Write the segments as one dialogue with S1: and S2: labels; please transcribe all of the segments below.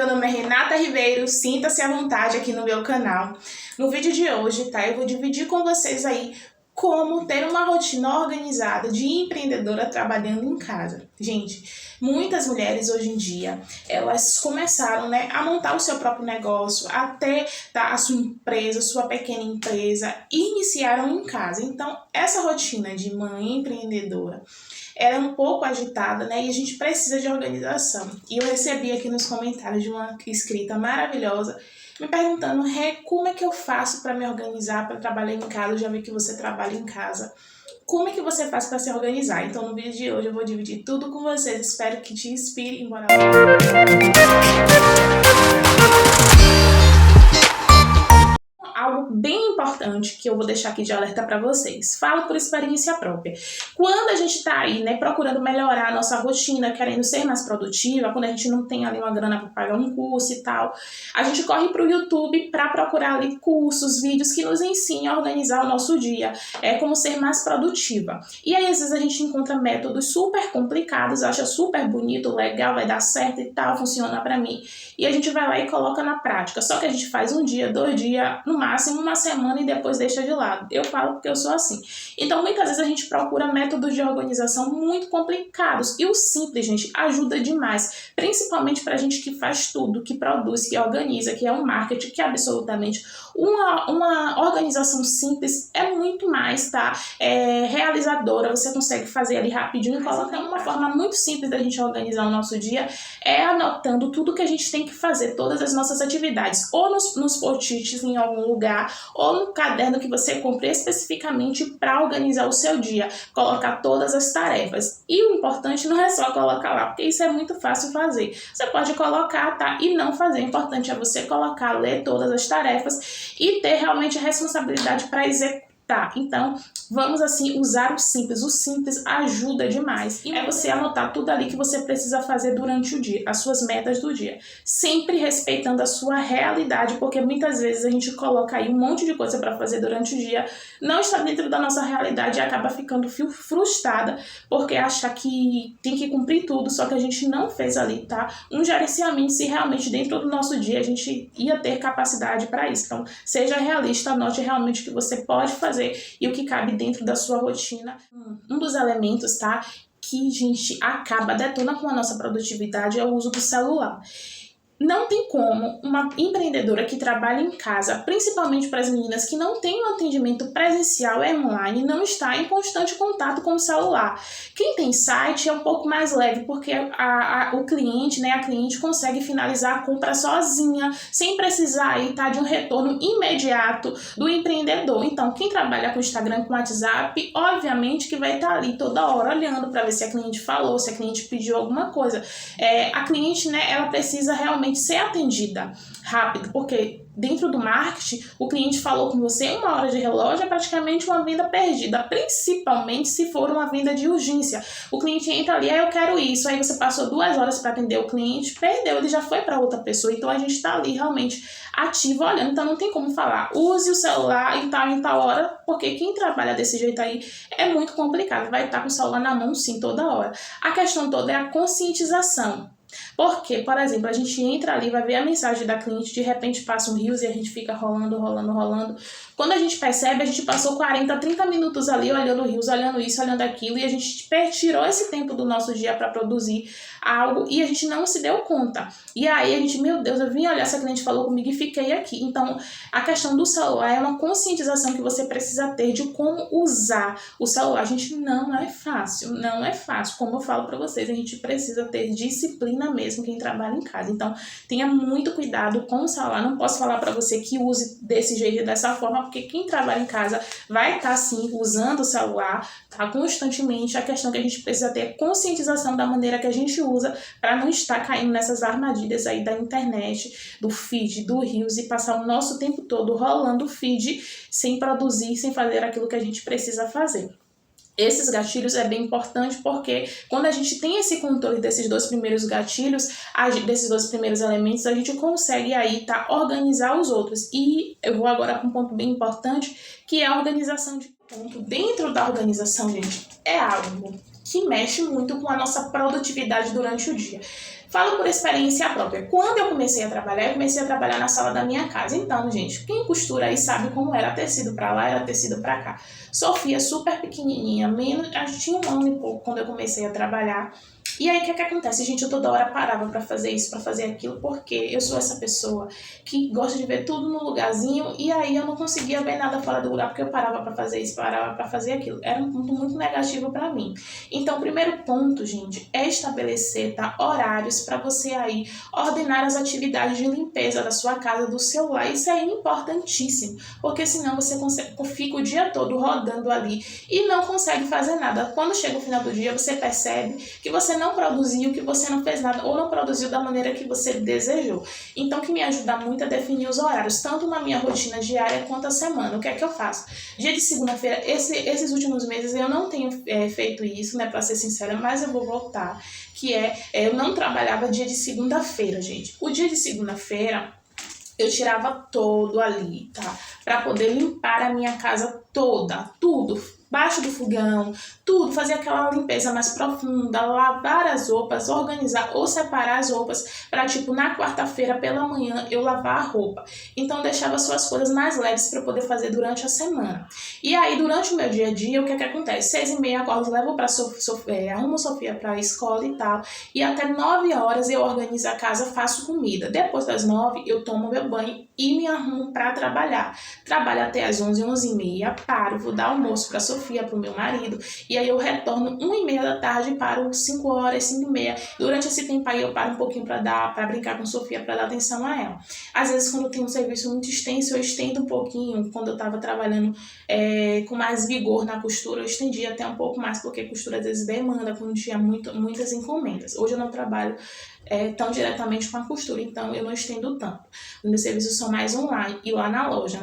S1: Meu nome é Renata Ribeiro, sinta-se à vontade aqui no meu canal. No vídeo de hoje, tá, eu vou dividir com vocês aí como ter uma rotina organizada de empreendedora trabalhando em casa. Gente, muitas mulheres hoje em dia, elas começaram, né, a montar o seu próprio negócio, até a sua empresa, sua pequena empresa, e iniciaram em casa. Então, essa rotina de mãe empreendedora, ela é um pouco agitada, né, e a gente precisa de organização. E eu recebi aqui nos comentários de uma inscrita maravilhosa, me perguntando, como é que eu faço para me organizar, para trabalhar em casa? Eu já vi que você trabalha em casa. Como é que você faz para se organizar? Então, no vídeo de hoje eu vou dividir tudo com vocês. Espero que te inspire. Bora lá. Algo bem importante que eu vou deixar aqui de alerta para vocês. Falo por experiência própria. Quando a gente tá aí, né, procurando melhorar a nossa rotina, querendo ser mais produtiva, quando a gente não tem ali uma grana para pagar um curso e tal, a gente corre pro YouTube para procurar ali cursos, vídeos que nos ensinem a organizar o nosso dia, como ser mais produtiva. E aí, às vezes, a gente encontra métodos super complicados, acha super bonito, legal, vai dar certo e tal, funciona para mim. E a gente vai lá e coloca na prática. Só que a gente faz um dia, 2 dias, no máximo uma semana e depois deixa de lado. Eu falo porque eu sou assim. Então, muitas vezes a gente procura métodos de organização muito complicados. E o simples, gente, ajuda demais. Principalmente pra gente que faz tudo, que produz, que organiza, que é um marketing, que é absolutamente uma organização simples é muito mais, tá? Realizadora, você consegue fazer ali rapidinho e colocar. Uma forma muito simples da gente organizar o nosso dia é anotando tudo que a gente tem que fazer, todas as nossas atividades, ou nos post-its em algum lugar, ou no caderno que você compre especificamente para organizar o seu dia, colocar todas as tarefas. E o importante não é só colocar lá, porque isso é muito fácil fazer. Você pode colocar, tá? E não fazer. O importante é você colocar, ler todas as tarefas e ter realmente a responsabilidade para executar. Então, vamos assim usar o simples. O simples ajuda demais. E é você anotar tudo ali que você precisa fazer durante o dia, as suas metas do dia. Sempre respeitando a sua realidade, porque muitas vezes a gente coloca aí um monte de coisa para fazer durante o dia, não está dentro da nossa realidade e acaba ficando frustrada, porque acha que tem que cumprir tudo, só que a gente não fez ali, tá? Um gerenciamento se realmente dentro do nosso dia a gente ia ter capacidade para isso. Então, seja realista, anote realmente o que você pode fazer e o que cabe dentro da sua rotina. Um dos elementos, tá, que a gente acaba detonando com a nossa produtividade é o uso do celular. Não tem como uma empreendedora que trabalha em casa, principalmente para as meninas que não têm um atendimento presencial online, não estar em constante contato com o celular. Quem tem site é um pouco mais leve, porque o cliente, né, a cliente consegue finalizar a compra sozinha, sem precisar aí, tá, de um retorno imediato do empreendedor. Então, quem trabalha com Instagram, com WhatsApp, obviamente que vai estar ali toda hora olhando para ver se a cliente falou, se a cliente pediu alguma coisa. A cliente, né, ela precisa realmente ser atendida rápido, porque dentro do marketing, o cliente falou com você 1 hora de relógio, é praticamente uma venda perdida, principalmente se for uma venda de urgência. O cliente entra ali, eu quero isso, aí você passou 2 horas para atender o cliente, perdeu, ele já foi para outra pessoa, então a gente está ali realmente ativo olhando, então não tem como falar, use o celular em tal hora, porque quem trabalha desse jeito aí é muito complicado, vai estar com o celular na mão sim toda hora. A questão toda é a conscientização. Porque, por exemplo, a gente entra ali, vai ver a mensagem da cliente, de repente passa um rios e a gente fica rolando. Quando a gente percebe, a gente passou 40, 30 minutos ali olhando o rios, olhando isso, olhando aquilo, e a gente tirou esse tempo do nosso dia para produzir algo e a gente não se deu conta. E aí a gente, meu Deus, eu vim olhar, essa cliente falou comigo e fiquei aqui. Então, a questão do celular é uma conscientização que você precisa ter de como usar o celular. Gente, não é fácil, não é fácil. Como eu falo para vocês, a gente precisa ter disciplina mesmo, quem trabalha em casa. Então, tenha muito cuidado com o celular. Não posso falar para você que use desse jeito e dessa forma, porque quem trabalha em casa vai estar sim usando o celular, tá, constantemente. A questão que a gente precisa ter é conscientização da maneira que a gente usa para não estar caindo nessas armadilhas aí da internet, do feed, do Reels, e passar o nosso tempo todo rolando o feed sem produzir, sem fazer aquilo que a gente precisa fazer. Esses gatilhos é bem importante porque quando a gente tem esse controle desses 2 primeiros gatilhos, desses 2 primeiros elementos, a gente consegue aí, tá, organizar os outros. E eu vou agora para um ponto bem importante, que é a organização de ponto. Dentro da organização, gente, é algo que mexe muito com a nossa produtividade durante o dia. Falo por experiência própria. Quando eu comecei a trabalhar na sala da minha casa. Então, gente, quem costura aí sabe como era tecido pra lá, era tecido pra cá. Sofia, super pequenininha, tinha 1 ano e pouco quando eu comecei a trabalhar. E aí, o que acontece? Gente, eu toda hora parava pra fazer isso, pra fazer aquilo, porque eu sou essa pessoa que gosta de ver tudo no lugarzinho, e aí eu não conseguia ver nada fora do lugar, porque eu parava pra fazer isso, parava pra fazer aquilo. Era um ponto muito negativo pra mim. Então, o primeiro ponto, gente, é estabelecer, tá, horários pra você aí ordenar as atividades de limpeza da sua casa, do seu lar. Isso é importantíssimo, porque senão você fica o dia todo rodando ali e não consegue fazer nada. Quando chega o final do dia, você percebe que você não produziu, que você não fez nada, ou não produziu da maneira que você desejou. Então, o que me ajuda muito é definir os horários, tanto na minha rotina diária quanto a semana. O que é que eu faço? Dia de segunda-feira, esses últimos meses eu não tenho feito isso, né, pra ser sincera, mas eu vou voltar, eu não trabalhava dia de segunda-feira, gente. O dia de segunda-feira, eu tirava todo ali, tá? Pra poder limpar a minha casa toda, tudo, baixo do fogão, tudo, fazer aquela limpeza mais profunda, lavar as roupas, organizar ou separar as roupas para, tipo, na quarta-feira pela manhã eu lavar a roupa. Então, deixava suas coisas mais leves para poder fazer durante a semana. E aí, durante o meu dia a dia, o que acontece? 6h30 acordo, levo para arrumo Sofia para a escola e tal, e até 9 horas eu organizo a casa, faço comida. Depois das 9, eu tomo meu banho e me arrumo para trabalhar. Trabalho até as 11, 11h30, paro, vou dar almoço para Sofia, para o meu marido, e aí eu retorno 1h30 da tarde, paro 5 horas, 5h30. Durante esse tempo aí eu paro um pouquinho para brincar com Sofia, para dar atenção a ela. Às vezes, quando tem um serviço muito extenso, eu estendo um pouquinho. Quando eu estava trabalhando com mais vigor na costura, eu estendi até um pouco mais, porque costura às vezes demanda, quando tinha muitas encomendas. Hoje eu não trabalho tão diretamente com a costura, então eu não estendo tanto. Os meus serviços são mais online e lá na loja,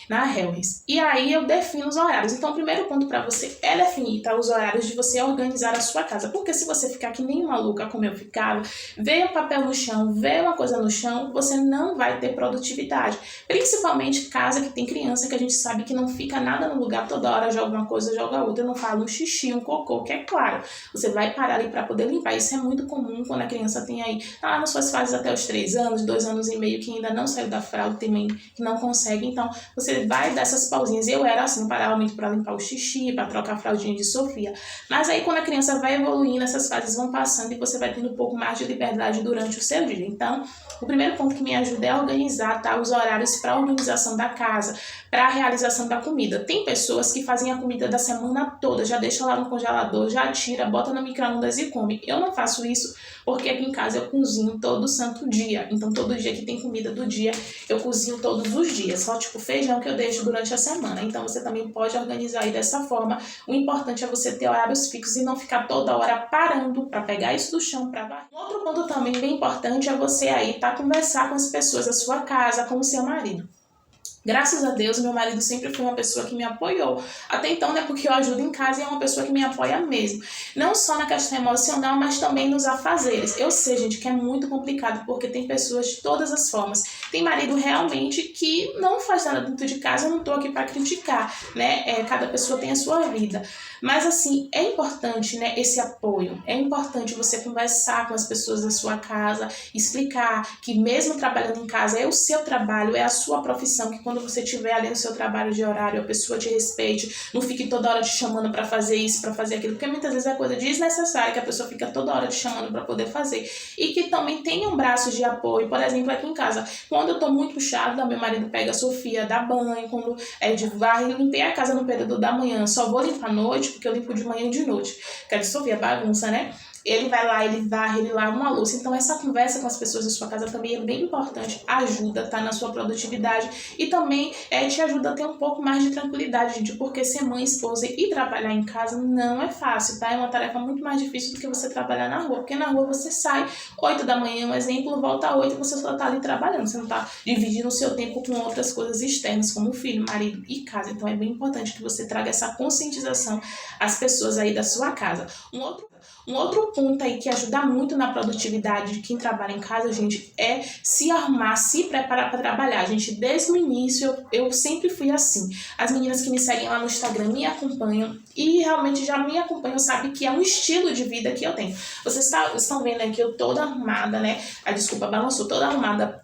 S1: na Hellris. E aí eu defino os horários. Então, o primeiro ponto para você é definir, tá, os horários de você organizar a sua casa. Porque se você ficar que nem maluca, como eu ficava, ver o papel no chão, ver uma coisa no chão, você não vai ter produtividade. Principalmente casa que tem criança, que a gente sabe que não fica nada no lugar, toda hora joga uma coisa, joga outra, não fala um xixi, um cocô, que é claro. Você vai parar ali para poder limpar. Isso é muito comum quando a criança tem aí, tá nas suas fases até os 3 anos, 2 anos e meio, que ainda não saiu da fralda, tem mãe que não consegue. Então, você vai dar essas pausinhas. Eu era assim, parava muito para limpar o xixi, para trocar a fraldinha de Sofia. Mas aí, quando a criança vai evoluindo, essas fases vão passando e você vai tendo um pouco mais de liberdade durante o seu dia. Então, o primeiro ponto que me ajuda é organizar, tá, os horários para a organização da casa, para a realização da comida. Tem pessoas que fazem a comida da semana toda, já deixa lá no congelador, já tira, bota no micro-ondas e come. Eu não faço isso porque aqui em casa eu cozinho todo santo dia. Então, todo dia que tem comida do dia, eu cozinho todos os dias. Só tipo feijão que eu deixo durante a semana. Então, você também pode organizar aí dessa forma. O importante é você ter horários fixos e não ficar toda hora parando para pegar isso do chão para varrer. Um outro ponto também bem importante é você aí conversar com as pessoas da sua casa, com o seu marido. Graças a Deus, meu marido sempre foi uma pessoa que me apoiou. Até então, né, porque eu ajudo em casa e é uma pessoa que me apoia mesmo. Não só na questão emocional, mas também nos afazeres. Eu sei, gente, que é muito complicado, porque tem pessoas de todas as formas. Tem marido realmente que não faz nada dentro de casa, eu não tô aqui para criticar, né? Cada pessoa tem a sua vida. Mas, assim, é importante, né, esse apoio. É importante você conversar com as pessoas da sua casa, explicar que mesmo trabalhando em casa, é o seu trabalho, é a sua profissão, que quando você estiver ali no seu trabalho de horário, a pessoa te respeite, não fique toda hora te chamando para fazer isso, para fazer aquilo, porque muitas vezes é coisa desnecessária que a pessoa fica toda hora te chamando para poder fazer. E que também tenham braços de apoio. Por exemplo, aqui em casa, quando eu tô muito puxada, meu marido pega a Sofia, dá banho, quando de varre, limpei a casa no período da manhã, só vou limpar à noite, porque eu limpo de manhã e de noite, que a de Sofia bagunça, né? Ele vai lá, ele varre, ele lava uma louça. Então, essa conversa com as pessoas da sua casa também é bem importante. Ajuda, tá, na sua produtividade. E também te ajuda a ter um pouco mais de tranquilidade, gente. Porque ser mãe, esposa e trabalhar em casa não é fácil, tá? É uma tarefa muito mais difícil do que você trabalhar na rua. Porque na rua você sai 8 da manhã, um exemplo, volta às 8 e você só tá ali trabalhando. Você não tá dividindo o seu tempo com outras coisas externas, como filho, marido e casa. Então, é bem importante que você traga essa conscientização às pessoas aí da sua casa. Um outro ponto aí que ajuda muito na produtividade de quem trabalha em casa, gente, é se arrumar, se preparar para trabalhar. Gente, desde o início eu sempre fui assim. As meninas que me seguem lá no Instagram me acompanham e realmente já me acompanham, sabem que é um estilo de vida que eu tenho. Vocês estão vendo aqui eu toda arrumada, né? A desculpa balançou, toda arrumada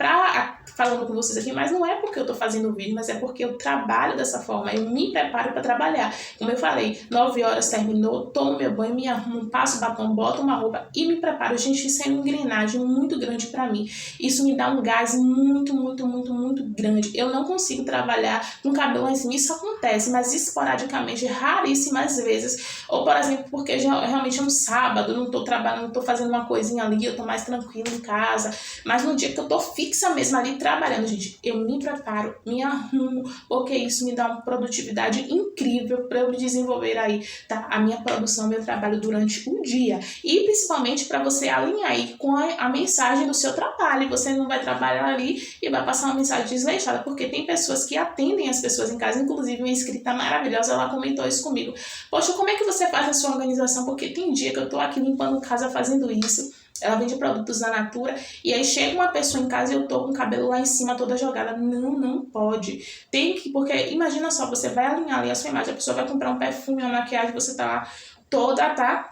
S1: falando com vocês aqui, mas não é porque eu tô fazendo vídeo, mas é porque eu trabalho dessa forma, eu me preparo para trabalhar. Como eu falei, 9 horas terminou, tomo meu banho, me arrumo, passo batom, boto uma roupa e me preparo. Gente, isso é uma engrenagem muito grande para mim. Isso me dá um gás muito, muito, muito, muito grande. Eu não consigo trabalhar com cabelo lá em cima, isso acontece, mas esporadicamente, raríssimas vezes. Ou, por exemplo, porque realmente é um sábado, não tô trabalhando, não tô fazendo uma coisinha ali, eu tô mais tranquila em casa. Mas no dia que eu tô fixa mesmo ali trabalhando, gente, eu me preparo, me arrumo, porque isso me dá uma produtividade incrível para eu me desenvolver aí, tá? A minha produção, meu trabalho durante o dia. E principalmente para você alinhar aí com a mensagem do seu trabalho. Você não vai trabalhar ali e vai passar uma mensagem desleixada, porque tem pessoas que atendem as pessoas em casa, inclusive uma inscrita maravilhosa, ela comentou isso comigo. Poxa, como é que você faz a sua organização? Porque tem dia que eu tô aqui limpando casa fazendo isso. Ela vende produtos da Natura e aí chega uma pessoa em casa e eu tô com o cabelo lá em cima toda jogada. Não, não pode. Tem que, porque imagina só, você vai alinhar ali a sua imagem, a pessoa vai comprar um perfume, uma maquiagem, você tá lá toda, tá?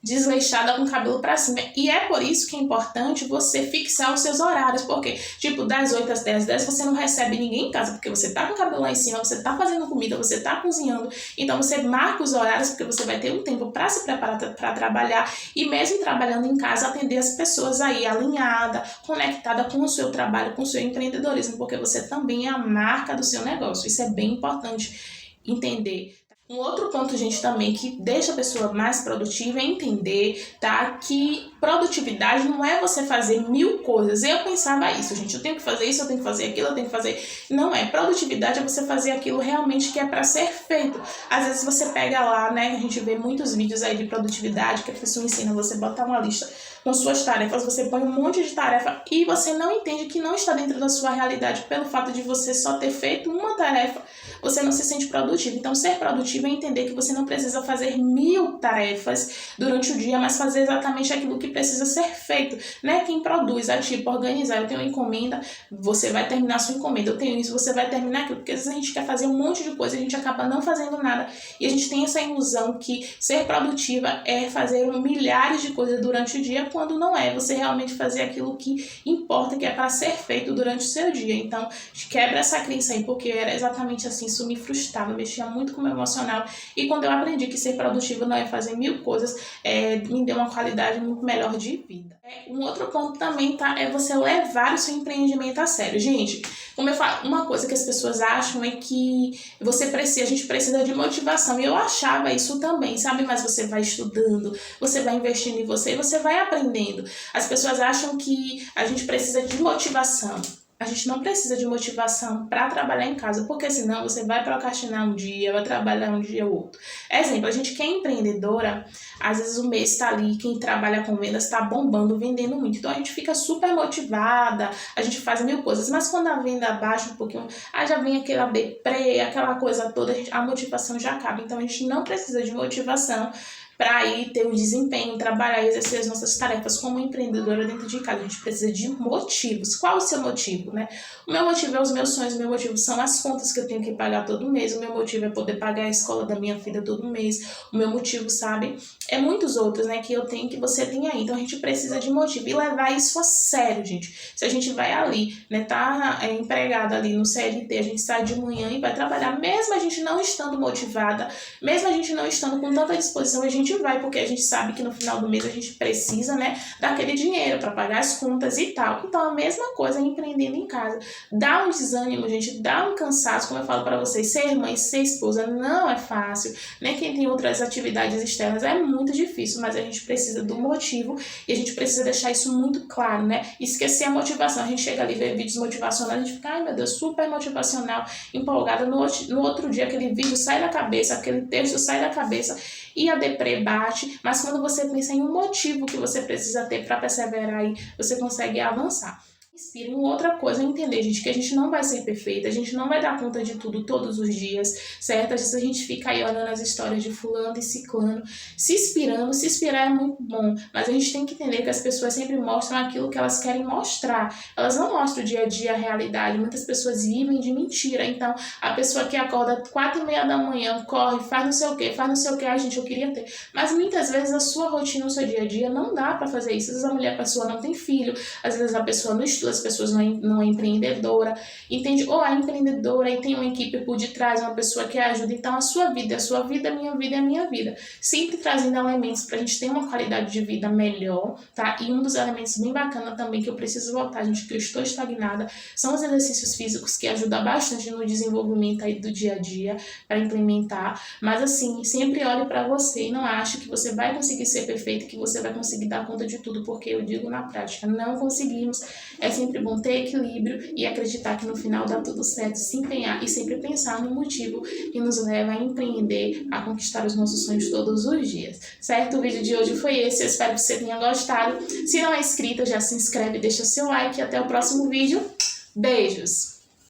S1: Desleixada com o cabelo pra cima. E é por isso que é importante você fixar os seus horários. Porque, tipo, das 8 às 10 você não recebe ninguém em casa, porque você tá com o cabelo lá em cima, você tá fazendo comida, você tá cozinhando. Então, você marca os horários, porque você vai ter um tempo pra se preparar pra trabalhar. E mesmo trabalhando em casa, atender as pessoas aí, alinhada, conectada com o seu trabalho, com o seu empreendedorismo. Porque você também é a marca do seu negócio. Isso é bem importante entender. Um outro ponto, gente, também que deixa a pessoa mais produtiva é entender, tá? Que produtividade não é você fazer 1000 coisas. Eu pensava isso, gente, eu tenho que fazer isso, eu tenho que fazer aquilo, eu tenho que fazer... Não é. Produtividade é você fazer aquilo realmente que é para ser feito. Às vezes você pega lá, né, a gente vê muitos vídeos aí de produtividade que a pessoa ensina você a botar uma lista com suas tarefas, você põe um monte de tarefa e você não entende que não está dentro da sua realidade pelo fato de você só ter feito uma tarefa, você não se sente produtivo. Então, ser produtivo é entender que você não precisa fazer 1000 tarefas durante o dia, mas fazer exatamente aquilo que precisa ser feito, né? Quem produz, é tipo organizar. Eu tenho uma encomenda, você vai terminar a sua encomenda. Eu tenho isso, você vai terminar aquilo. Porque às vezes a gente quer fazer um monte de coisa, a gente acaba não fazendo nada. E a gente tem essa ilusão que ser produtiva é fazer milhares de coisas durante o dia, quando não é. Você realmente fazer aquilo que importa, que é para ser feito durante o seu dia. Então, quebra essa crença aí, porque era exatamente assim, isso me frustrava, mexia muito com o meu emocional. E quando eu aprendi que ser produtivo não é fazer 1000 coisas, me deu uma qualidade muito melhor de vida. Um outro ponto também, tá? É você levar o seu empreendimento a sério. Gente, como eu falo, uma coisa que as pessoas acham é que a gente precisa de motivação. E eu achava isso também, sabe? Mas você vai estudando, você vai investindo em você e você vai aprendendo. As pessoas acham que a gente precisa de motivação. A gente não precisa de motivação para trabalhar em casa, porque senão você vai procrastinar um dia, vai trabalhar um dia ou outro. Exemplo, a gente que é empreendedora, às vezes o mês está ali, quem trabalha com vendas está bombando, vendendo muito. Então a gente fica super motivada, a gente faz 1000 coisas, mas quando a venda baixa um pouquinho, já vem aquela deprê, aquela coisa toda, a motivação já acaba. Então a gente não precisa de motivação para ir ter um desempenho, trabalhar e exercer as nossas tarefas como empreendedora dentro de casa. A gente precisa de motivos. Qual o seu motivo, né? O meu motivo é os meus sonhos, o meu motivo são as contas que eu tenho que pagar todo mês, o meu motivo é poder pagar a escola da minha filha todo mês, o meu motivo, sabe, é muitos outros, né, que eu tenho, que você tem aí. Então a gente precisa de motivo e levar isso a sério, gente. Se a gente vai ali, né, tá empregada ali no CLT, a gente sai de manhã e vai trabalhar, mesmo a gente não estando motivada, mesmo a gente não estando com tanta disposição, a gente vai, porque a gente sabe que no final do mês a gente precisa, né, daquele dinheiro para pagar as contas e tal. Então a mesma coisa empreendendo em casa. Dá um desânimo, gente, dá um cansaço, como eu falo para vocês, ser mãe, ser esposa não é fácil, né? Quem tem outras atividades externas é muito difícil, mas a gente precisa do motivo e a gente precisa deixar isso muito claro, né? Esquecer a motivação. A gente chega ali, vê vídeos motivacionais, a gente fica, ai meu Deus, super motivacional, empolgada. No outro dia aquele vídeo sai da cabeça, aquele texto sai da cabeça e a deprê bate, mas quando você pensa em um motivo que você precisa ter para perseverar aí, você consegue avançar. Inspira. E outra coisa é entender, gente, que a gente não vai ser perfeita, a gente não vai dar conta de tudo todos os dias, certo? Às vezes a gente fica aí olhando as histórias de fulano e ciclano, se inspirando. Se inspirar é muito bom, mas a gente tem que entender que as pessoas sempre mostram aquilo que elas querem mostrar. Elas não mostram o dia a dia, a realidade. Muitas pessoas vivem de mentira. Então, a pessoa que acorda 4h30 da manhã, corre, faz não sei o que, faz não sei o que, a gente, eu queria ter. Mas muitas vezes a sua rotina, o seu dia a dia não dá pra fazer isso. Às vezes a mulher, a pessoa não tem filho, às vezes a pessoa não estuda, as pessoas não é empreendedora, entende? Ou é empreendedora e tem uma equipe por detrás, uma pessoa que ajuda. Então a sua vida, a minha vida é a minha vida. Sempre trazendo elementos pra gente ter uma qualidade de vida melhor, tá? E um dos elementos bem bacana também que eu preciso voltar, gente, que eu estou estagnada, são os exercícios físicos, que ajudam bastante no desenvolvimento aí do dia a dia, para implementar. Mas assim, sempre olhe pra você e não ache que você vai conseguir ser perfeito, que você vai conseguir dar conta de tudo, porque eu digo na prática, não conseguimos. É sempre bom ter equilíbrio e acreditar que no final dá tudo certo, se empenhar e sempre pensar no motivo que nos leva a empreender, a conquistar os nossos sonhos todos os dias, certo? O vídeo de hoje foi esse, eu espero que você tenha gostado. Se não é inscrito, já se inscreve, deixa seu like e até o próximo vídeo. Beijos!